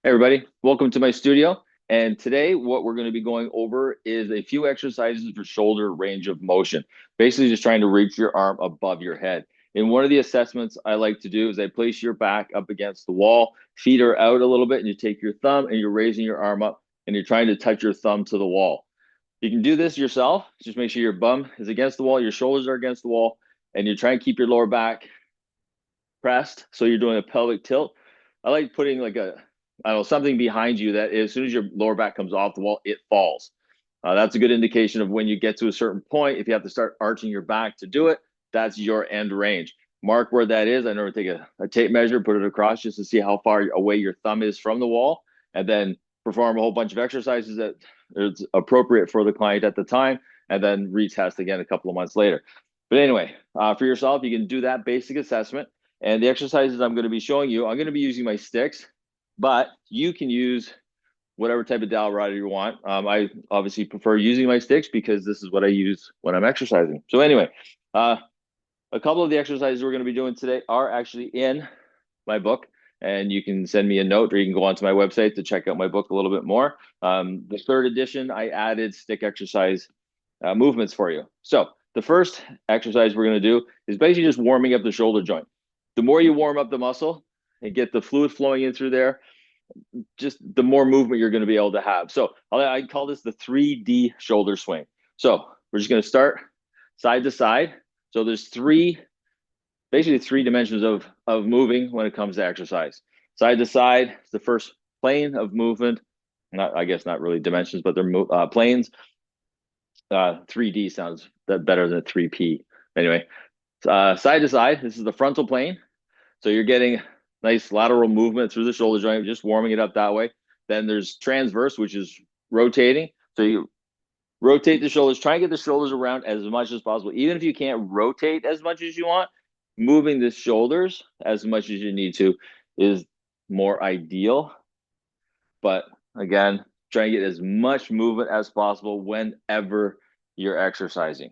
Hey everybody, welcome to my studio. And today what we're going to be going over is a few exercises for shoulder range of motion. Basically just trying to reach your arm above your head. And one of the assessments I like to do is I place your back up against the wall, feet are out a little bit, and you take your thumb and you're raising your arm up and you're trying to touch your thumb to the wall. You can do this yourself. Just make sure your bum is against the wall, your shoulders are against the wall, and you try and keep your lower back pressed. So you're doing a pelvic tilt. I like putting like I don't know, something behind you that as soon as your lower back comes off the wall, it falls. That's a good indication of when you get to a certain point. If you have to start arching your back to do it, that's your end range. Mark where that is. I never take a tape measure, put it across just to see how far away your thumb is from the wall, and then perform a whole bunch of exercises that is appropriate for the client at the time, and then retest again a couple of months later. But anyway, for yourself, you can do that basic assessment. And the exercises I'm going to be showing you, I'm going to be using my sticks, but you can use whatever type of dowel rod you want. I obviously prefer using my sticks because this is what I use when I'm exercising. So anyway, uh, a couple of the exercises we're going to be doing today are actually in my book, and you can send me a note or you can go onto my website to check out my book a little bit more. The third edition, I added stick exercise movements for you. So the first exercise we're going to do is basically just warming up the shoulder joint. The more you warm up the muscle and get the fluid flowing in through there, just the more movement you're going to be able to have. So I call this the 3D shoulder swing. So we're just going to start side to side. So there's basically three dimensions of moving when it comes to exercise. Side to side is the first plane of movement. Not, I guess, not really dimensions, but they're planes. 3D sounds better than 3P. Anyway, side to side, this is the frontal plane. So you're getting nice lateral movement through the shoulder joint, just warming it up that way. Then there's transverse, which is rotating. So you rotate the shoulders, try and get the shoulders around as much as possible. Even if you can't rotate as much as you want, moving the shoulders as much as you need to is more ideal. But again, try and get as much movement as possible whenever you're exercising.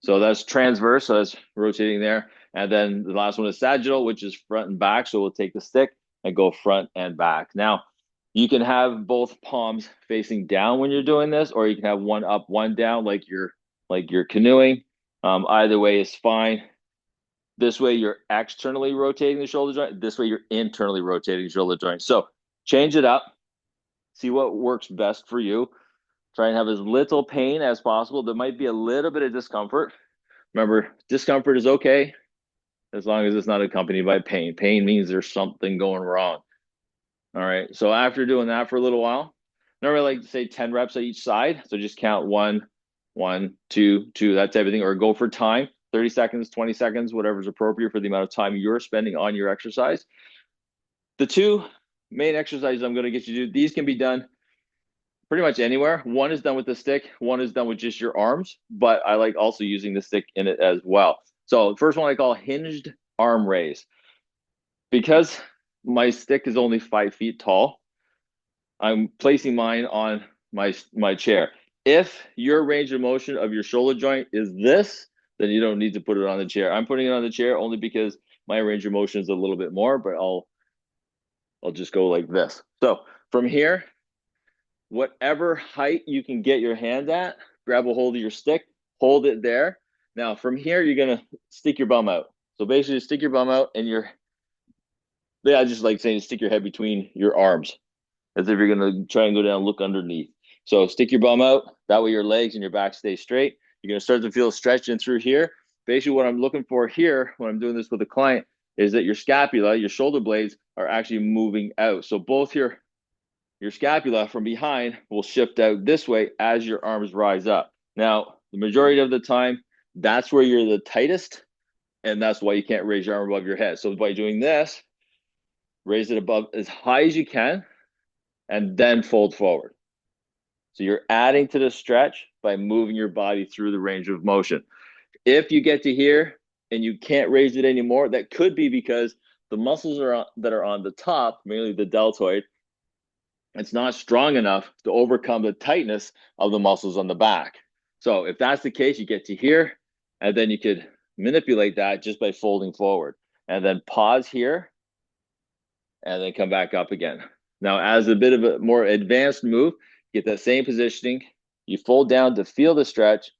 So that's transverse, so that's rotating there. And then the last one is sagittal, which is front and back. So we'll take the stick and go front and back. Now, you can have both palms facing down when you're doing this, or you can have one up, one down, like you're canoeing. Either way is fine. This way you're externally rotating the shoulder joint. This way you're internally rotating the shoulder joint. So change it up. See what works best for you. Try and have as little pain as possible. There might be a little bit of discomfort. Remember, discomfort is okay as long as it's not accompanied by pain. Pain means there's something going wrong. All right. So after doing that for a little while, normally I like to say 10 reps at each side. So just count one, one, two, two, that type of thing, or go for time, 30 seconds, 20 seconds, whatever's appropriate for the amount of time you're spending on your exercise. The two main exercises I'm going to get you to do, these can be done pretty much anywhere. One is done with the stick, one is done with just your arms, but I like also using the stick in it as well. So the first one I call hinged arm raise. Because my stick is only 5 feet tall, I'm placing mine on my chair. If your range of motion of your shoulder joint is this, then you don't need to put it on the chair. I'm putting it on the chair only because my range of motion is a little bit more, but I'll just go like this. So from here, whatever height you can get your hand at, grab a hold of your stick, hold it there. Now from here, you're gonna stick your bum out. So basically stick your bum out and I just like saying stick your head between your arms as if you're gonna try and go down, look underneath. So stick your bum out, that way your legs and your back stay straight. You're gonna start to feel stretch in through here. Basically what I'm looking for here, when I'm doing this with a client, is that your scapula, your shoulder blades are actually moving out. So both your scapula from behind will shift out this way as your arms rise up. Now, the majority of the time, that's where you're the tightest, and that's why you can't raise your arm above your head. So by doing this, raise it above as high as you can, and then fold forward. So you're adding to the stretch by moving your body through the range of motion. If you get to here and you can't raise it anymore, that could be because the muscles that are on the top, mainly the deltoid, it's not strong enough to overcome the tightness of the muscles on the back. So if that's the case, you get to here, and then you could manipulate that just by folding forward. And then pause here, and then come back up again. Now, as a bit of a more advanced move, get that same positioning. You fold down to feel the stretch,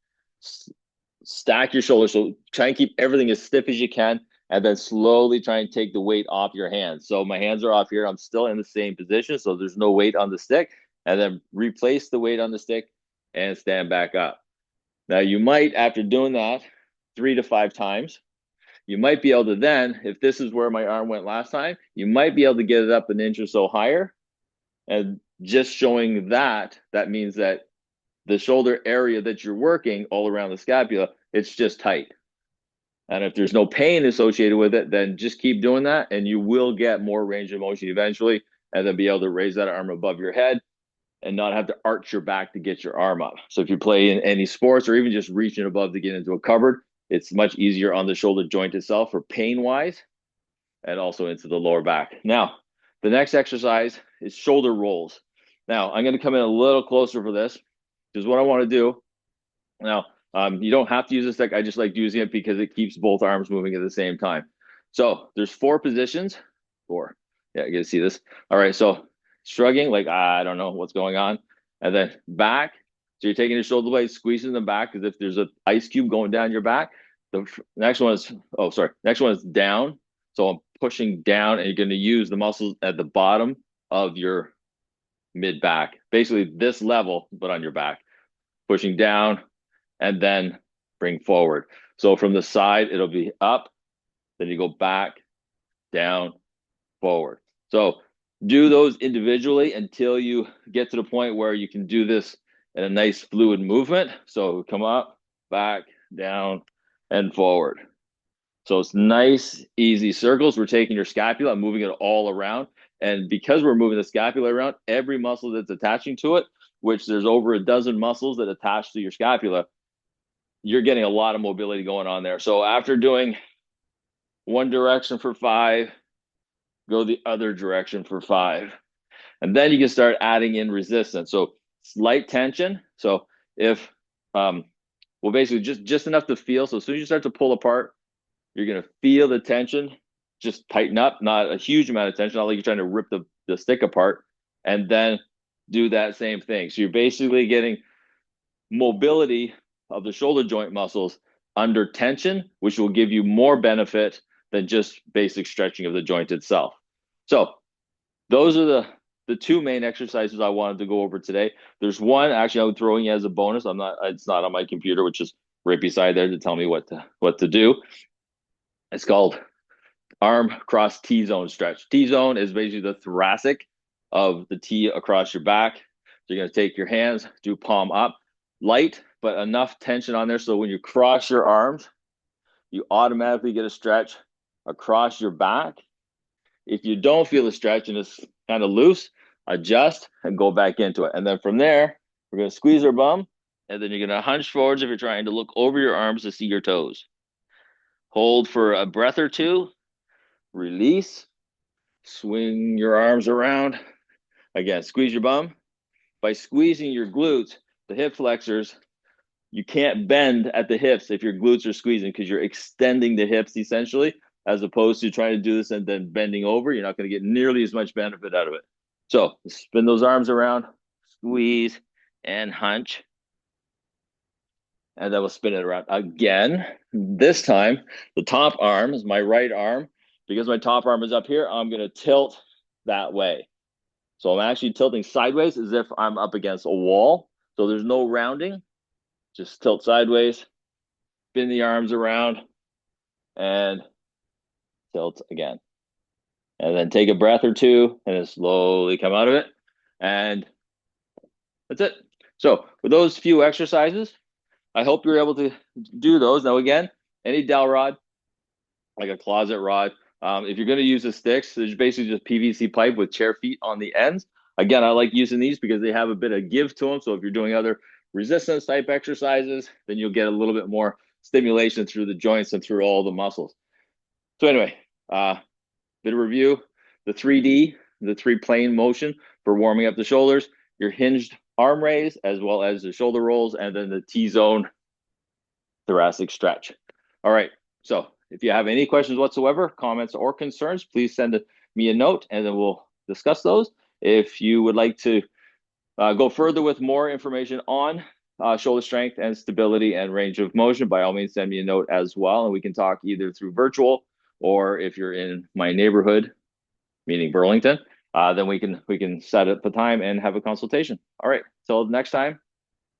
stack your shoulders. So try and keep everything as stiff as you can, and then slowly try and take the weight off your hands. So my hands are off here. I'm still in the same position, so there's no weight on the stick. And then replace the weight on the stick and stand back up. Now, you might, after doing that 3 to 5 times, you might be able to then, if this is where my arm went last time, you might be able to get it up an inch or so higher. And just showing that, that means that the shoulder area that you're working all around the scapula, it's just tight. And if there's no pain associated with it, then just keep doing that and you will get more range of motion eventually, and then be able to raise that arm above your head and not have to arch your back to get your arm up. So if you play in any sports or even just reaching above to get into a cupboard, it's much easier on the shoulder joint itself for pain wise, and also into the lower back. Now, the next exercise is shoulder rolls. Now, I'm going to come in a little closer for this because what I want to do now, you don't have to use a stick. I just like using it because it keeps both arms moving at the same time. So there's 4 positions. 4. Yeah, you can see this. All right, so shrugging, like, I don't know what's going on. And then back. So you're taking your shoulder blades, squeezing them back, because if there's an ice cube going down your back. The next one is, oh, sorry. Next one is down. So I'm pushing down, and you're going to use the muscles at the bottom of your mid back. Basically this level, but on your back. Pushing down, and then bring forward. So from the side, it'll be up, then you go back, down, forward. So do those individually until you get to the point where you can do this in a nice fluid movement. So come up, back, down, and forward. So it's nice, easy circles. We're taking your scapula and moving it all around. And because we're moving the scapula around, every muscle that's attaching to it, which there's over a dozen muscles that attach to your scapula, you're getting a lot of mobility going on there. So after doing one direction for 5, go the other direction for 5. And then you can start adding in resistance. So slight tension. So if, well, basically just enough to feel. So as soon as you start to pull apart, you're going to feel the tension just tighten up, not a huge amount of tension, not like you're trying to rip the stick apart, and then do that same thing. So you're basically getting mobility of the shoulder joint muscles under tension, which will give you more benefit than just basic stretching of the joint itself. So those are the 2 main exercises I wanted to go over today. There's one actually I'm throwing as a bonus. It's not on my computer, which is right beside there to tell me what to do. It's called arm cross T-zone stretch. T-zone is basically the thoracic of the T across your back. So you're going to take your hands, do palm up, light, but enough tension on there so when you cross your arms, you automatically get a stretch across your back. If you don't feel the stretch and it's kind of loose, adjust and go back into it. And then from there, we're going to squeeze our bum, and then you're going to hunch forwards if you're trying to look over your arms to see your toes. Hold for a breath or 2, release, swing your arms around. Again, squeeze your bum. By squeezing your glutes, the hip flexors, you can't bend at the hips if your glutes are squeezing because you're extending the hips essentially, as opposed to trying to do this and then bending over. You're not going to get nearly as much benefit out of it. So spin those arms around, squeeze, and hunch. And then we'll spin it around again. This time, the top arm is my right arm. Because my top arm is up here, I'm going to tilt that way. So I'm actually tilting sideways as if I'm up against a wall. So there's no rounding. Just tilt sideways, spin the arms around, and tilt again. And then take a breath or 2 and then slowly come out of it. And that's it. So with those few exercises, I hope you're able to do those. Now, again, any dowel rod, like a closet rod, if you're going to use the sticks, there's basically just PVC pipe with chair feet on the ends. Again, I like using these because they have a bit of give to them. So if you're doing other resistance type exercises, then you'll get a little bit more stimulation through the joints and through all the muscles. So anyway, bit of review, the 3D, the 3-plane motion for warming up the shoulders, your hinged arm raise, as well as the shoulder rolls, and then the T-zone thoracic stretch. All right, so if you have any questions whatsoever, comments or concerns, please send me a note and then we'll discuss those. If you would like to go further with more information on shoulder strength and stability and range of motion, by all means, send me a note as well. And we can talk either through virtual, or if you're in my neighborhood, meaning Burlington, then we can set up the time and have a consultation. All right. Till next time.